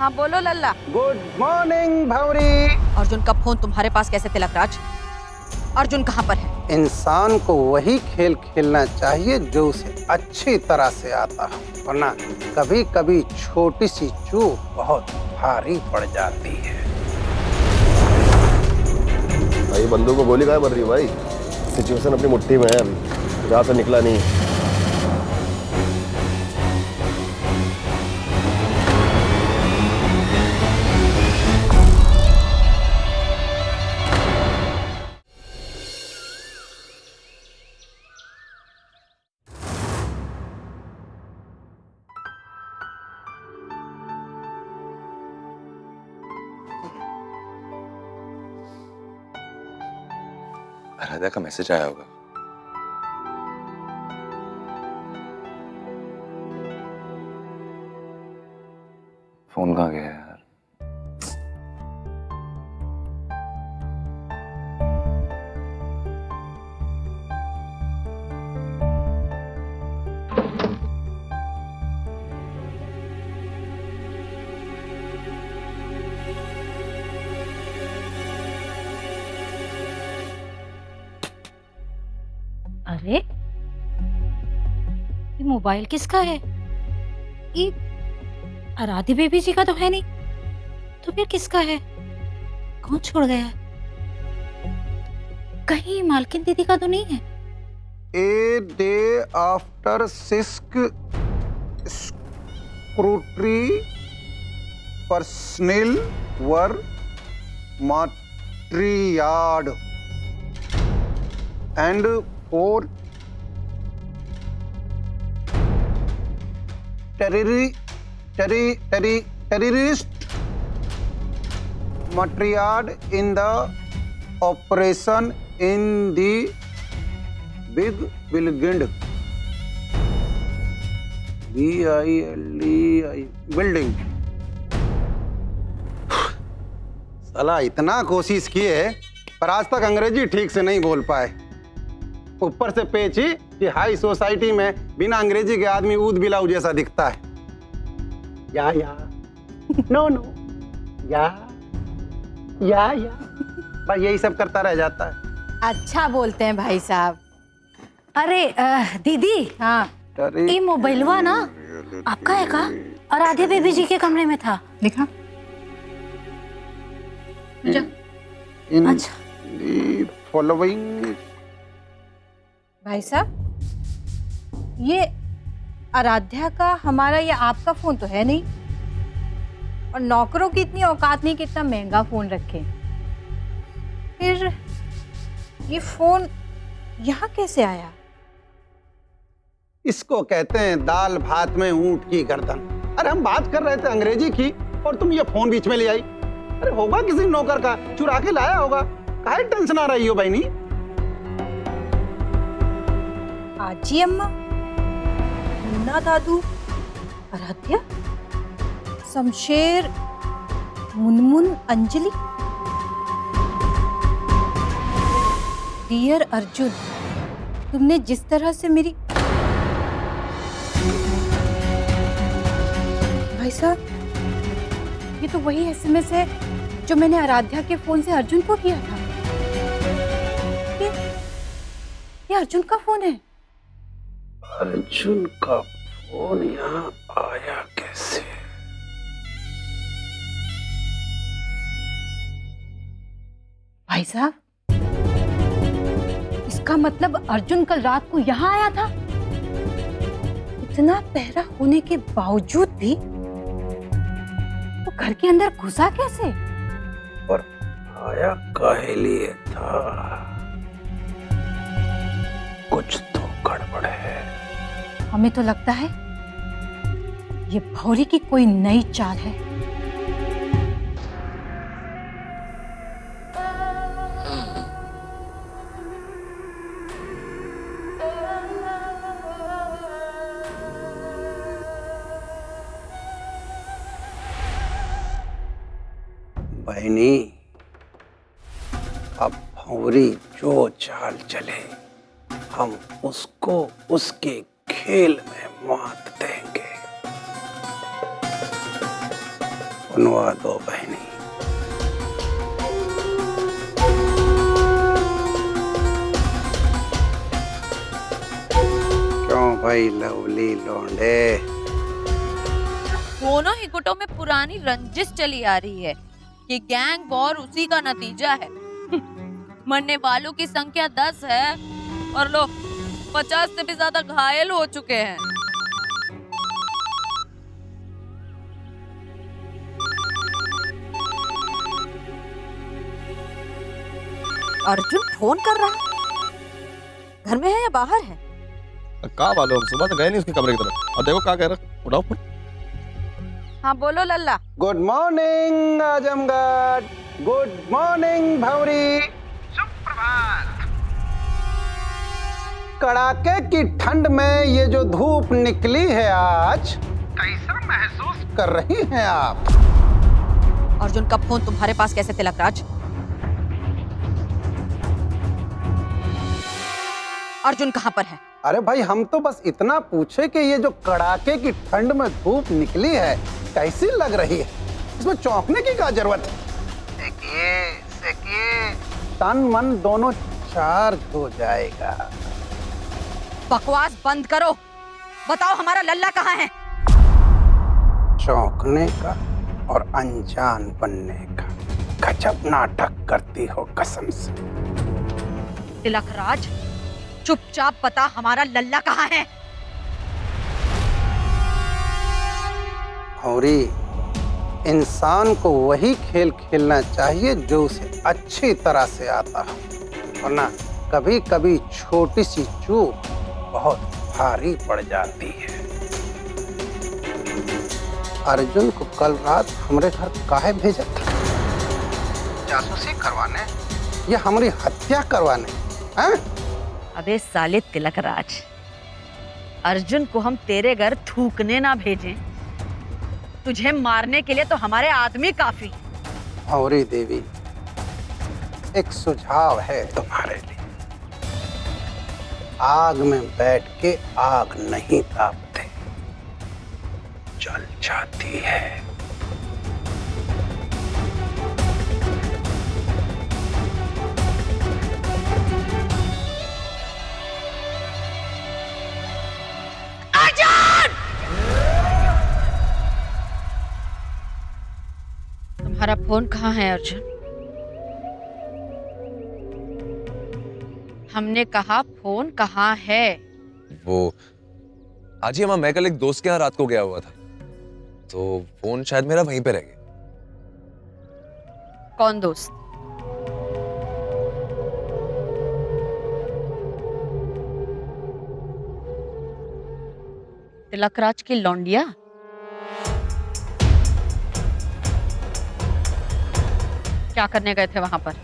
हाँ बोलो लल्ला। गुड मॉर्निंग भौरी। अर्जुन का फोन तुम्हारे पास कैसे तिलक राज? अर्जुन कहाँ पर है? इंसान को वही खेल खेलना चाहिए जो उसे अच्छी तरह से आता है, वरना कभी कभी छोटी सी चूक बहुत भारी पड़ जाती है। भाई बंदूक को गोली कहाँ मर रही है भाई? सिचुएशन अपनी मुट्ठी में है, अभी जहाँ से निकला नहीं। आराध्या का मैसेज आया होगा। फोन कहाँ गया यार? अरे ये मोबाइल किसका है? ये आराध्या बेबी जी का तो है नहीं, तो फिर किसका है? कौन छोड़ गया? कहीं मालकिन दीदी का तो नहीं है? ए डे आफ्टर सिस्क scrutiny personal were matriarch and for terrorist matriarch in the operation in the big building. BILDI building. साला इतना कोशिश किए पर आज तक अंग्रेजी ठीक से नहीं बोल पाए। ऊपर से पेची कि हाई सोसाइटी में बिना अंग्रेजी के आदमी ऊद बिलाऊ जैसा दिखता है। या नो नो या बस यही सब करता रह जाता है। अच्छा बोलते हैं भाई साहब। अरे दीदी, हाँ ये मोबाइलवा ना आपका है का? आराध्या बेबी जी के कमरे में था। लिखा अच्छा फॉलोइंग। भाई साहब, ये आराध्या का हमारा या आपका फोन तो है नहीं, और नौकरों की इतनी औकात नहीं कि इतना महंगा फोन रखे। फिर ये फोन यहाँ कैसे आया? इसको कहते हैं दाल भात में ऊंट की गर्दन। अरे हम बात कर रहे थे अंग्रेजी की और तुम ये फोन बीच में ले आई। अरे होगा किसी नौकर का, चुरा के लाया होगा। काहे टेंशन आ रही हो बहनी? आजी अम्मा, मुन्ना दादू, आराध्या, शमशेर, मुनमुन, अंजलि। डियर अर्जुन, तुमने जिस तरह से मेरी भाई साहब, ये तो वही एसएमएस है जो मैंने आराध्या के फोन से अर्जुन को किया था। ये अर्जुन का फोन है। अर्जुन का फोन यहाँ आया कैसे? भाई साहब, इसका मतलब अर्जुन कल रात को यहाँ आया था। इतना पहरा होने के बावजूद भी वो घर के अंदर घुसा कैसे? और आया काहे लिए था? कुछ तो गड़बड़ है। हमें तो लगता है ये भौरी की कोई नई चाल है। बहनी, अब भौरी जो चाल चले हम उसको उसके खेल में मात देंगे। सुनवा दो बहनी। क्यों भाई लवली लौंडे? दोनों ही गुटों में पुरानी रंजिश चली आ रही है कि गैंग वॉर उसी का नतीजा है। मरने वालों की संख्या 10 है और लोग 50 से भी ज्यादा घायल हो चुके हैं। अर्जुन फोन कर रहा है, घर में है या बाहर है? कहाँ मालूम, सुबह तो गए नहीं उसके कमरे की तरफ। अब देखो क्या कह रहा, उठाओ फोन। हाँ बोलो लल्ला। Good morning Azamgarh, good morning Bhauri, सुप्रभात। कड़ाके की ठंड में ये जो धूप निकली है आज, कैसा महसूस कर रही हैं आप? अर्जुन का फोन तुम्हारे पास कैसे तिलकराज? अर्जुन कहाँ पर है? अरे भाई हम तो बस इतना पूछे कि ये जो कड़ाके की ठंड में धूप निकली है कैसी लग रही है, इसमें चौंकने की क्या जरूरत है? सेकिए, तन मन दोनों चार्ज हो जाएगा। बकवास बंद करो, बताओ हमारा लल्ला कहाँ है? चौंकने का और अनजान बनने का गजब नाटक करती हो कसम से। तिलकराज चुपचाप बता हमारा लल्ला कहाँ है? औरी इंसान को वही खेल खेलना चाहिए जो उसे अच्छी तरह से आता हो, वरना कभी कभी छोटी सी चूक बहुत भारी पड़ जाती है। अर्जुन को कल रात हमारे घर काहे भेजा था? जासूसी करवाने या हमारी हत्या करवाने? हैं? अबे साले तिलकराज, अर्जुन को हम तेरे घर थूकने ना भेजें, तुझे मारने के लिए तो हमारे आदमी काफी। औरी देवी, एक सुझाव है तुम्हारे लिए। आग में बैठ के आग नहीं तापते, जल जाती है। तुम्हारा फोन कहाँ है अर्जुन? हमने कहा फोन कहाँ है? वो आज ही मैं कल एक दोस्त के यहाँ रात को गया हुआ था, तो फोन शायद मेरा वहीं पे रह गया। कौन दोस्त? तिलकराज की लौंडिया? क्या करने गए थे वहां पर?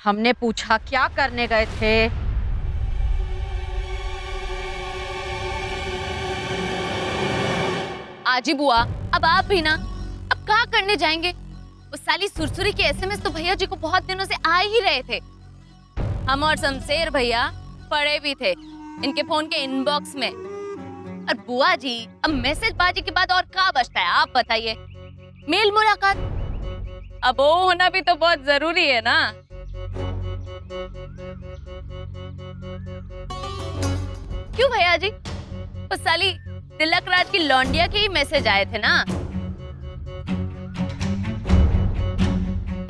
हमने पूछा क्या करने गए थे? आजी बुआ, अब आप भी ना, अब क्या करने जाएंगे? उस साली सुरसुरी के एसएमएस तो भैया जी को बहुत दिनों से आ ही रहे थे। हम और शमशेर भैया पड़े भी थे इनके फोन के इनबॉक्स में। और बुआ जी, अब मैसेज बाजी के बाद और क्या बचता है आप बताइए? मेल मुलाकात, अब वो होना भी तो बहुत जरूरी है ना। क्यों भैया जी? उस साली तिलकराज की लौंडिया के ही मैसेज आए थे ना।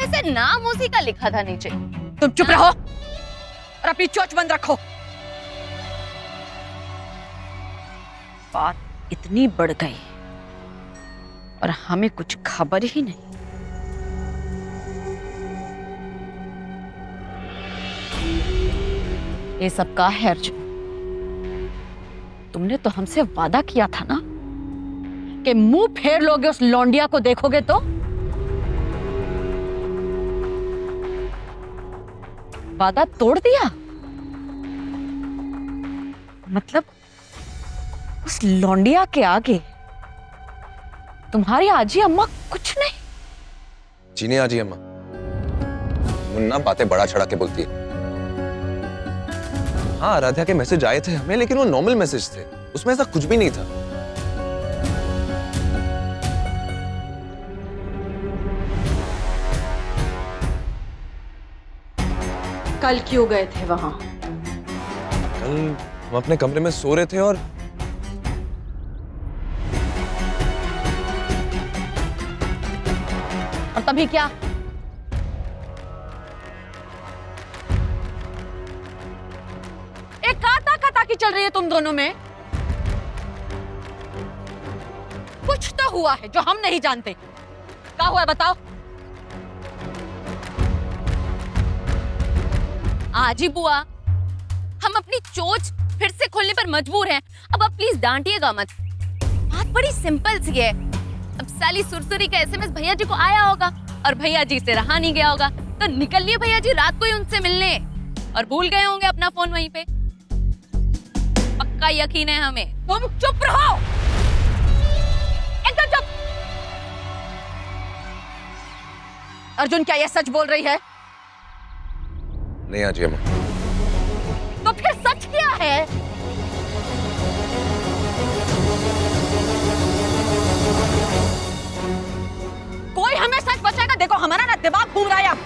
ऐसे नाम उसी का लिखा था नीचे। तुम चुप रहो और अपनी चोंच बंद रखो। बात इतनी बढ़ गई और हमें कुछ खबर ही नहीं। ये सब का है अर्जुन? तुमने तो हमसे वादा किया था ना कि मुंह फेर लोगे उस लौंडिया को देखोगे तो। वादा तोड़ दिया? मतलब उस लौंडिया के आगे तुम्हारी आजी अम्मा कुछ नहीं? चीनी आजी अम्मा मुन्ना बातें बड़ा चढ़ा के बोलती है। हाँ, आराध्या के मैसेज आए थे हमें, लेकिन वो नॉर्मल मैसेज थे, उसमें ऐसा कुछ भी नहीं था। कल क्यों गए थे वहां? कल हम अपने कमरे में सो रहे थे और तभी क्या? एक काता की चल रही है तुम दोनों में। कुछ तो हुआ है जो हम नहीं जानते। क्या हुआ है बताओ? आज ही बुआ, हम अपनी चोंच फिर से खोलने पर मजबूर हैं। अब आप प्लीज डांटिएगा मत। बात बड़ी सिंपल सी है। अब साली सुरसुरी का एसएमएस भैया जी को आया होगा और भैया जी से रहा नहीं गया होगा, तो निकल लिए भैया जी रात को ही उनसे मिलने और भूल गए होंगे अपना फोन वहीं पे। पक्का यकीन है हमें। तुम चुप रहो, एकदम चुप। अर्जुन, क्या ये सच बोल रही है? नहीं आजी अम्मा। तो फिर सच क्या है? कोई हमें सच बचाएगा? देखो हमारा ना दिमाग घूम रहा है अब।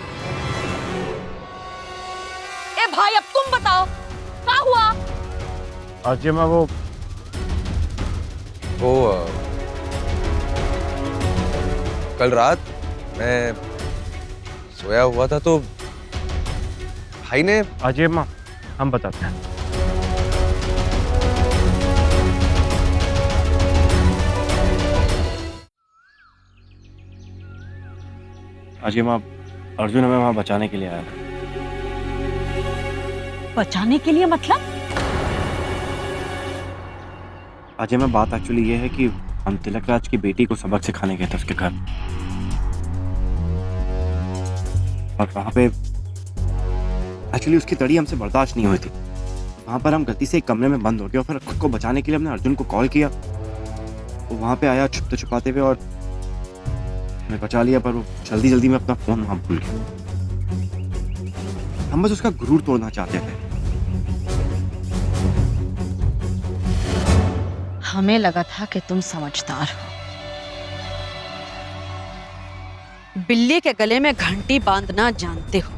ए भाई, अब तुम बताओ क्या हुआ? आजी अम्मा वो कल रात मैं सोया हुआ था तो भाई ने आजी अम्मा हम बताते हैं। आजी अम्मा, अर्जुन हमें वहां बचाने के लिए आया था। बचाने के लिए मतलब? आजी अम्मा, बात एक्चुअली ये है कि हम तिलकराज की बेटी को सबक सिखाने गए थे उसके घर, और वहां पे एक्चुअली उसकी तड़ी हमसे बर्दाश्त नहीं हुई थी। वहां पर हम गलती से एक कमरे में बंद हो गए और फिर खुद को बचाने के लिए हमने अर्जुन को कॉल किया। वो वहां पे आया छुपते छुपाते हुए और हमें बचा लिया, पर वो जल्दी जल्दी में अपना फोन वहां भूल गया। हम बस उसका गुरूर तोड़ना चाहते थे। हमें लगा था कि तुम समझदार हो। बिल्ली के गले में घंटी बांधना जानते हो,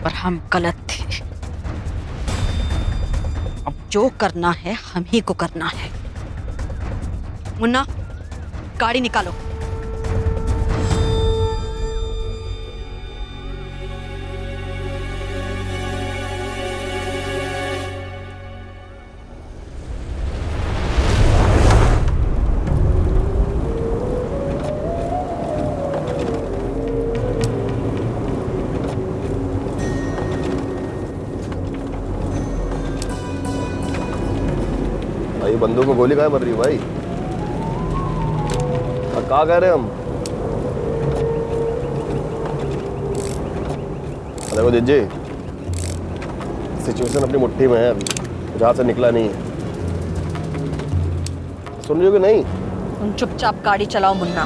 पर हम गलत थे। अब जो करना है हम ही को करना है। मुन्ना, गाड़ी निकालो। भाई बंदूक को गोली काहे मर रही है भाई? कहाँ कह रहे हम? देखो जीजी, सिचुएशन अपनी मुट्ठी में है अभी, जहाँ से निकला नहीं है। सुन रही हो कि नहीं? तुम चुपचाप गाड़ी चलाओ मुन्ना,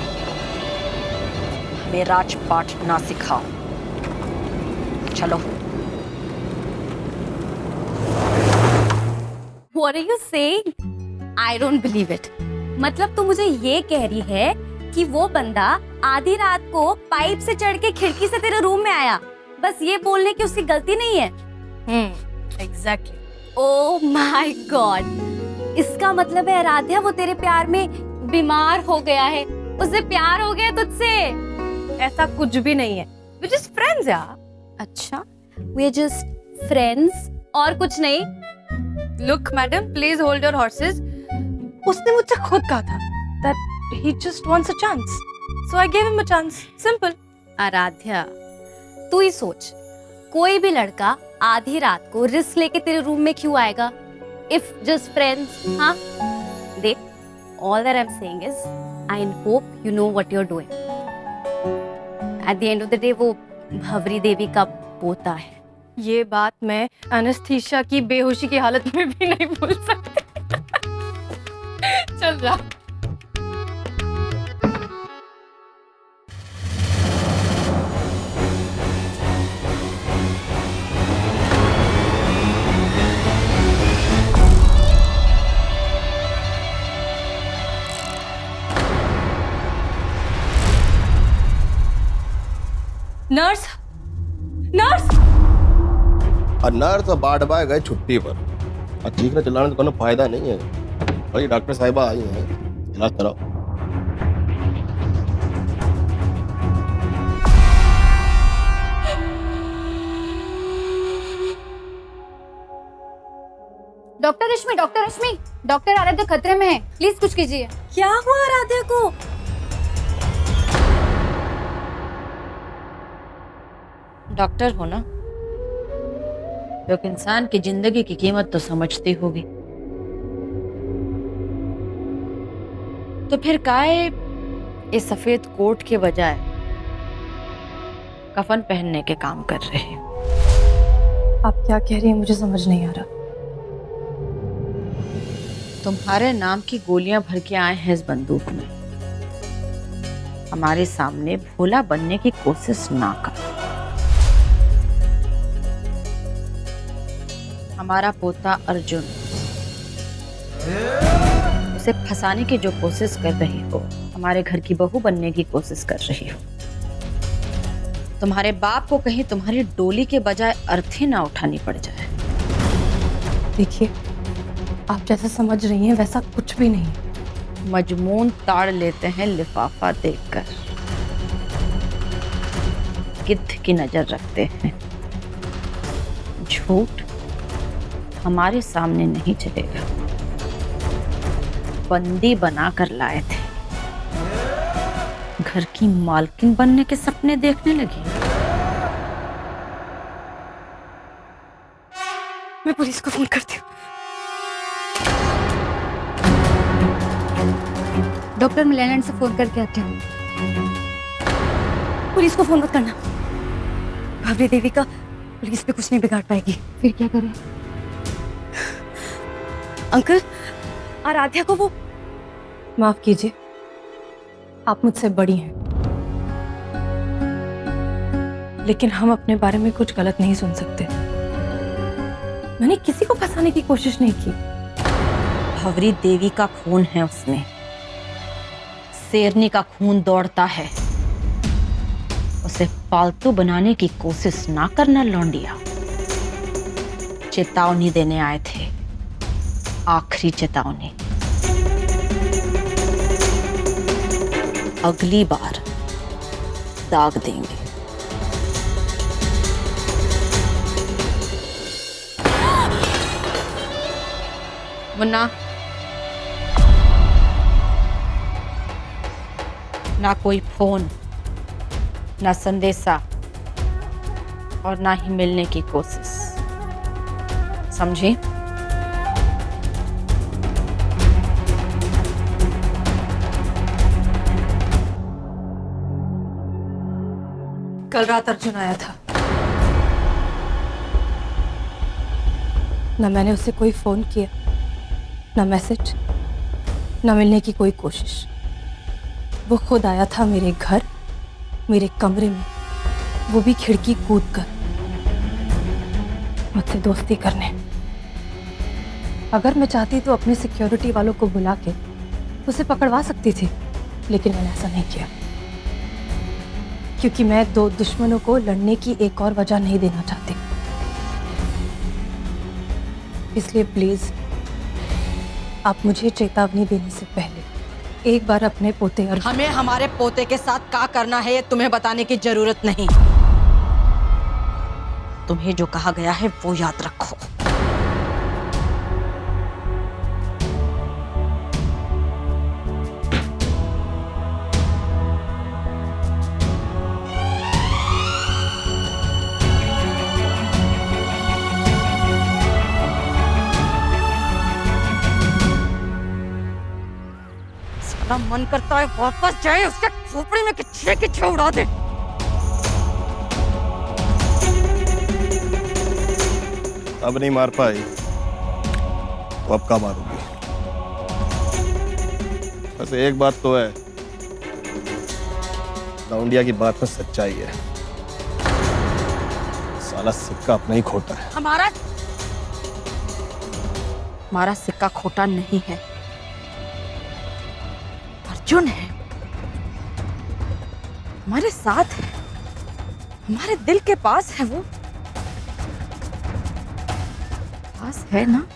हमें राजपाट ना सिखाओ। चलो। What are you saying? I don't believe it. मतलब तू मुझे ये कह रही है कि वो बंदा आधी रात को पाइप से चढ़ के खिड़की से तेरे रूम में आया, बस ये बोलने की उसकी गलती नहीं है? एग्जैक्टली। ओह माय गॉड, इसका मतलब है आराध्या वो तेरे प्यार में बीमार हो गया है, उसे प्यार हो गया तुझसे। ऐसा कुछ भी नहीं है, वी जस्ट फ्रेंड्स यार। अच्छा, वी आर जस्ट फ्रेंड्स और कुछ नहीं? Look madam, please hold your horses. उसने मुझसे खुद कहा था that he just wants a chance, so I gave him a chance. Simple. Aaradhya, तू ही सोच, कोई भी लड़का आधी रात को रिस्क लेके तेरे रूम में क्यों आएगा? If just friends, हाँ? देख, all that I'm saying is, I hope you know what you're doing. At the end of the day, वो भवरी देवी का पोता है। ये बात मैं एनेस्थीसिया की बेहोशी की हालत में भी नहीं भूल सकती। चल जा। नर्स, और नर्स और बाढ़ बाय गए छुट्टी पर। और चीखने चिल्लाने से कोनो फायदा नहीं है। भाई डॉक्टर साहिबा आई हैं, इलाज कराओ। डॉक्टर रश्मि, डॉक्टर आराध्या खतरे में है, प्लीज कुछ कीजिए। क्या हुआ आराध्या को? डॉक्टर हो ना, तो एक इंसान की जिंदगी की कीमत तो समझती होगी, तो फिर काहे इस सफेद कोट के बजाय कफन पहनने के काम कर रहे हैं? आप क्या कह रही हैं मुझे समझ नहीं आ रहा। तुम्हारे नाम की गोलियां भर के आए हैं इस बंदूक में। हमारे सामने भोला बनने की कोशिश ना कर। हमारा पोता अर्जुन, उसे फंसाने की जो कोशिश कर रही हो, हमारे घर की बहू बनने की कोशिश कर रही हो। तुम्हारे बाप को कहीं तुम्हारी डोली के बजाय अर्थी ना उठानी पड़ जाए। देखिए, आप जैसा समझ रही हैं वैसा कुछ भी नहीं। मजमून ताड़ लेते हैं लिफाफा देखकर, गिद्ध की नजर रखते हैं। झूठ हमारे सामने नहीं चलेगा। बंदी बनाकर लाए थे, घर की मालकिन बनने के सपने देखने लगी। मैं पुलिस को फोन करती हूँ। डॉक्टर मैं लैंडलाइन से फोन करके आती हूँ। पुलिस को फोन मत करना, भाभी देवी का पुलिस पे कुछ नहीं बिगाड़ पाएगी। फिर क्या करें? अंकल, आराध्या को वो माफ कीजिए, आप मुझसे बड़ी हैं, लेकिन हम अपने बारे में कुछ गलत नहीं सुन सकते। मैंने किसी को फंसाने की कोशिश नहीं की। भवरी देवी का खून है उसमें, शेरनी का खून दौड़ता है। उसे पालतू बनाने की कोशिश ना करना लौंडिया। चेतावनी देने आए थे, आखिरी चेतावनी। अगली बार दाग देंगे। मुन्ना, ना कोई फोन, ना संदेशा और ना ही मिलने की कोशिश, समझी? कल रात अर्जुन आया था, ना मैंने उसे कोई फोन किया, ना मैसेज, ना मिलने की कोई कोशिश। वो खुद आया था मेरे घर, मेरे कमरे में, वो भी खिड़की कूद कर मुझसे दोस्ती करने। अगर मैं चाहती तो अपने सिक्योरिटी वालों को बुला के उसे पकड़वा सकती थी, लेकिन मैंने ऐसा नहीं किया, क्योंकि मैं दो दुश्मनों को लड़ने की एक और वजह नहीं देना चाहती। इसलिए प्लीज आप मुझे चेतावनी देने से पहले एक बार अपने पोते और हमें हमारे पोते के साथ क्या करना है ये तुम्हें बताने की जरूरत नहीं। तुम्हें जो कहा गया है वो याद रखो। साला मन करता है वापस जाए, उसके खोपड़ी में किच्छे उड़ा दे। अब नहीं मार पाई तो अब का मारूंगी। बस एक बात तो है, लौंडिया की बात में सच्चाई है। साला सिक्का अपना ही खोटा है। हमारा सिक्का खोटा नहीं है, अर्जुन है, हमारे साथ है, हमारे दिल के पास है वो। पास है ना?